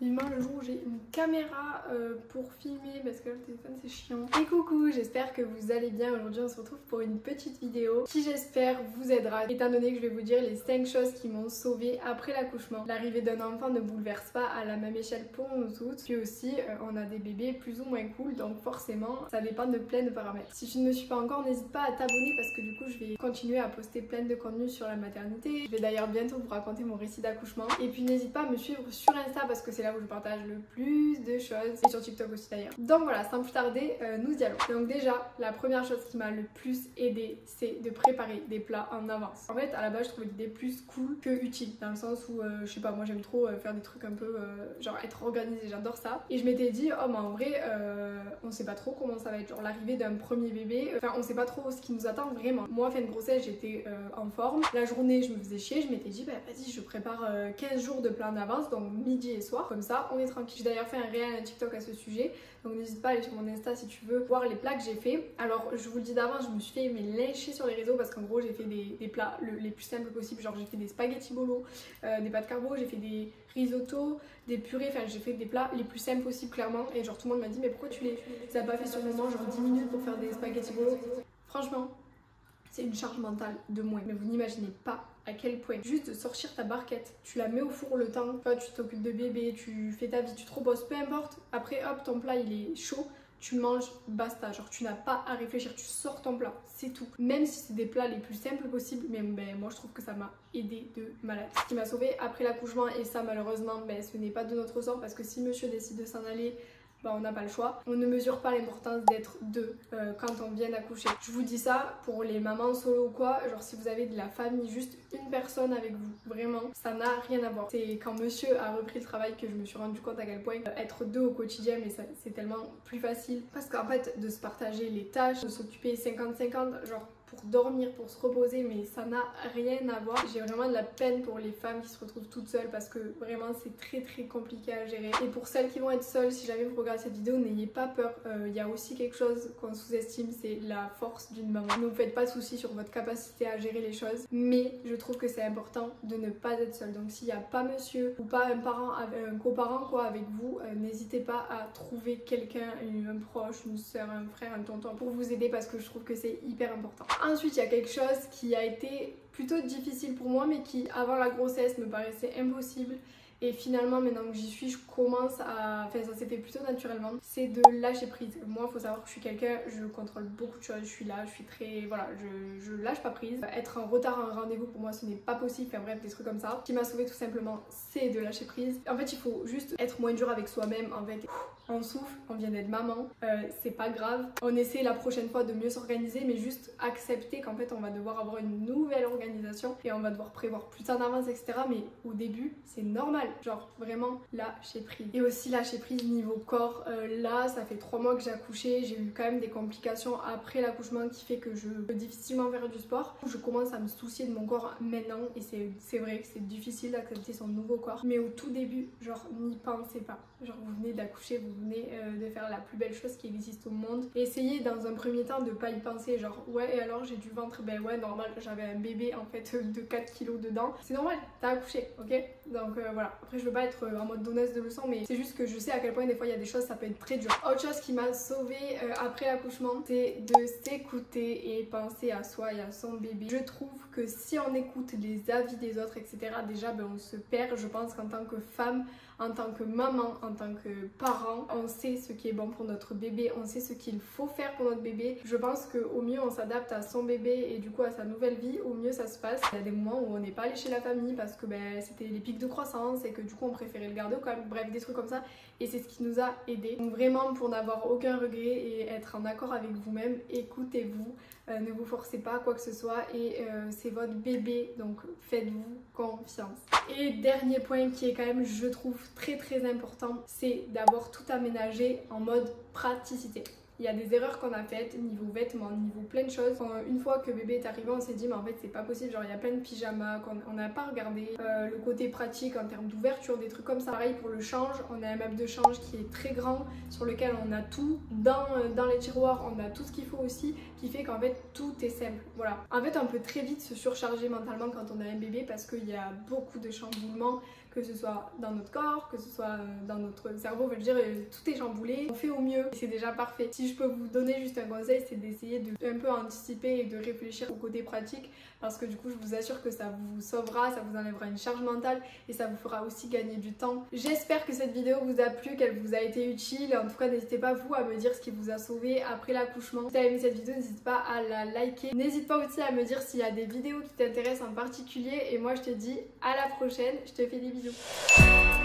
Vivement le jour où j'ai une caméra pour filmer parce que le téléphone c'est chiant. Et coucou, j'espère que vous allez bien. Aujourd'hui on se retrouve pour une petite vidéo qui j'espère vous aidera étant donné que je vais vous dire les 5 choses qui m'ont sauvée après l'accouchement. L'arrivée d'un enfant ne bouleverse pas à la même échelle pour nous toutes. Puis aussi on a des bébés plus ou moins cool, donc forcément ça dépend de plein de paramètres. Si tu ne me suis pas encore, n'hésite pas à t'abonner parce que du coup je vais continuer à poster plein de contenu sur la maternité. Je vais d'ailleurs bientôt vous raconter mon récit d'accouchement. Et puis n'hésite pas à me suivre sur Insta parce que c'est là où je partage le plus de choses, et sur TikTok aussi d'ailleurs. Donc voilà, sans plus tarder, nous y allons. Donc déjà, la première chose qui m'a le plus aidée, c'est de préparer des plats en avance. En fait, à la base, je trouvais l'idée plus cool que utile, dans le sens où, je sais pas, moi j'aime trop faire des trucs un peu, genre être organisée, j'adore ça. Et je m'étais dit, oh mais en vrai, on sait pas trop comment ça va être, genre l'arrivée d'un premier bébé, enfin on sait pas trop ce qui nous attend vraiment. Moi, fin de grossesse, j'étais en forme. La journée, je me faisais chier, je m'étais dit, bah vas-y, je prépare 15 jours de plats en avance, donc midi et soir, comme ça, on est tranquille. J'ai d'ailleurs fait un réel un TikTok à ce sujet, donc n'hésite pas à aller sur mon Insta si tu veux voir les plats que j'ai fait. Alors je vous le dis d'avance, je me suis fait lyncher sur les réseaux parce qu'en gros j'ai fait des plats les plus simples possibles, genre j'ai fait des spaghettis bolo, des pâtes carbo, j'ai fait des risottos, des purées, enfin j'ai fait des plats les plus simples possibles clairement, et genre tout le monde m'a dit mais pourquoi tu les as pas fait sur le moment, genre 10 minutes pour faire des spaghettis bolo. Franchement, c'est une charge mentale de moins, mais vous n'imaginez pas à quel point. Juste de sortir ta barquette, tu la mets au four le temps, toi tu t'occupes de bébé, tu fais ta vie, tu te reposes, peu importe. Après hop, ton plat il est chaud, tu manges, basta, genre tu n'as pas à réfléchir, tu sors ton plat, c'est tout. Même si c'est des plats les plus simples possibles, mais moi je trouve que ça m'a aidé de malade. Ce qui m'a sauvée après l'accouchement, et ça malheureusement ce n'est pas de notre sort parce que si monsieur décide de s'en aller, on n'a pas le choix. On ne mesure pas l'importance d'être deux quand on vient d'accoucher. Je vous dis ça pour les mamans solo ou quoi, genre si vous avez de la famille, juste une personne avec vous, vraiment, ça n'a rien à voir. C'est quand monsieur a repris le travail que je me suis rendu compte à quel point être deux au quotidien, mais c'est tellement plus facile. Parce qu'en fait, de se partager les tâches, de s'occuper 50-50, genre pour dormir, pour se reposer, mais ça n'a rien à voir. J'ai vraiment de la peine pour les femmes qui se retrouvent toutes seules parce que vraiment c'est très compliqué à gérer. Et pour celles qui vont être seules, si jamais vous regardez cette vidéo, n'ayez pas peur. Il y a aussi quelque chose qu'on sous-estime, c'est la force d'une maman. Ne vous faites pas de soucis sur votre capacité à gérer les choses, mais je trouve que c'est important de ne pas être seule. Donc s'il n'y a pas monsieur ou pas un parent, un coparent quoi avec vous, n'hésitez pas à trouver quelqu'un, un proche, une soeur, un frère, un tonton pour vous aider parce que je trouve que c'est hyper important. Ensuite, il y a quelque chose qui a été plutôt difficile pour moi, mais qui avant la grossesse me paraissait impossible. Et finalement, maintenant que j'y suis, je commence à... Enfin, ça s'est fait plutôt naturellement. C'est de lâcher prise. Moi, il faut savoir que je suis quelqu'un, je contrôle beaucoup de choses. Je suis là, je suis très... Voilà, je lâche pas prise. Être en retard à un rendez-vous, pour moi, ce n'est pas possible. Enfin bref, des trucs comme ça. Ce qui m'a sauvée tout simplement, c'est de lâcher prise. En fait, il faut juste être moins dur avec soi-même. En fait, on souffle, on vient d'être maman. C'est pas grave. On essaie la prochaine fois de mieux s'organiser, mais juste accepter qu'en fait, on va devoir avoir une nouvelle organisation et on va devoir prévoir plus en avance, etc. Mais au début, c'est normal. Genre vraiment lâcher prise. Et aussi lâcher prise niveau corps. Là ça fait 3 mois que j'ai accouché, j'ai eu quand même des complications après l'accouchement qui fait que je peux difficilement faire du sport. Je commence à me soucier de mon corps maintenant et c'est vrai que c'est difficile d'accepter son nouveau corps. Mais au tout début, genre n'y pensez pas. Genre vous venez d'accoucher, vous venez de faire la plus belle chose qui existe au monde. Et essayez dans un premier temps de pas y penser, genre ouais et alors j'ai du ventre, ben ouais normal, j'avais un bébé en fait de 4 kilos dedans. C'est normal, t'as accouché, ok? Donc voilà. Après je veux pas être en mode donneuse de leçons, mais c'est juste que je sais à quel point des fois il y a des choses ça peut être très dur. Autre chose qui m'a sauvée après l'accouchement, c'est de s'écouter et penser à soi et à son bébé. Je trouve que si on écoute les avis des autres, etc., déjà on se perd. Je pense qu'en tant que femme, en tant que maman, en tant que parent, on sait ce qui est bon pour notre bébé, on sait ce qu'il faut faire pour notre bébé. Je pense qu'au mieux on s'adapte à son bébé et du coup à sa nouvelle vie, au mieux ça se passe. Il y a des moments où on n'est pas allé chez la famille parce que c'était les pics de croissance et que du coup on préférait le garder quand même, bref des trucs comme ça, et c'est ce qui nous a aidés. Donc vraiment pour n'avoir aucun regret et être en accord avec vous-même, écoutez-vous, ne vous forcez pas à quoi que ce soit et c'est votre bébé donc faites-vous confiance. Et dernier point qui est quand même je trouve très important, c'est d'avoir tout aménagé en mode praticité. Il y a des erreurs qu'on a faites, niveau vêtements, niveau plein de choses. Une fois que bébé est arrivé, on s'est dit mais en fait c'est pas possible, genre il y a plein de pyjamas qu'on n'a pas regardé. Le côté pratique en termes d'ouverture, des trucs comme ça. Pareil pour le change, on a un meuble de change qui est très grand, sur lequel on a tout. Dans les tiroirs, on a tout ce qu'il faut aussi, qui fait qu'en fait tout est simple. Voilà. En fait on peut très vite se surcharger mentalement quand on a un bébé parce qu'il y a beaucoup de chamboulements, que ce soit dans notre corps, que ce soit dans notre cerveau, je veux dire tout est chamboulé, on fait au mieux et c'est déjà parfait. Si je peux vous donner juste un conseil, c'est d'essayer de un peu anticiper et de réfléchir au côté pratique, parce que du coup je vous assure que ça vous sauvera, ça vous enlèvera une charge mentale et ça vous fera aussi gagner du temps. J'espère que cette vidéo vous a plu, qu'elle vous a été utile. En tout cas n'hésitez pas vous à me dire ce qui vous a sauvé après l'accouchement. Si tu as aimé cette vidéo, n'hésite pas à la liker. N'hésite pas aussi à me dire s'il y a des vidéos qui t'intéressent en particulier et moi je te dis à la prochaine, je te fais des bisous.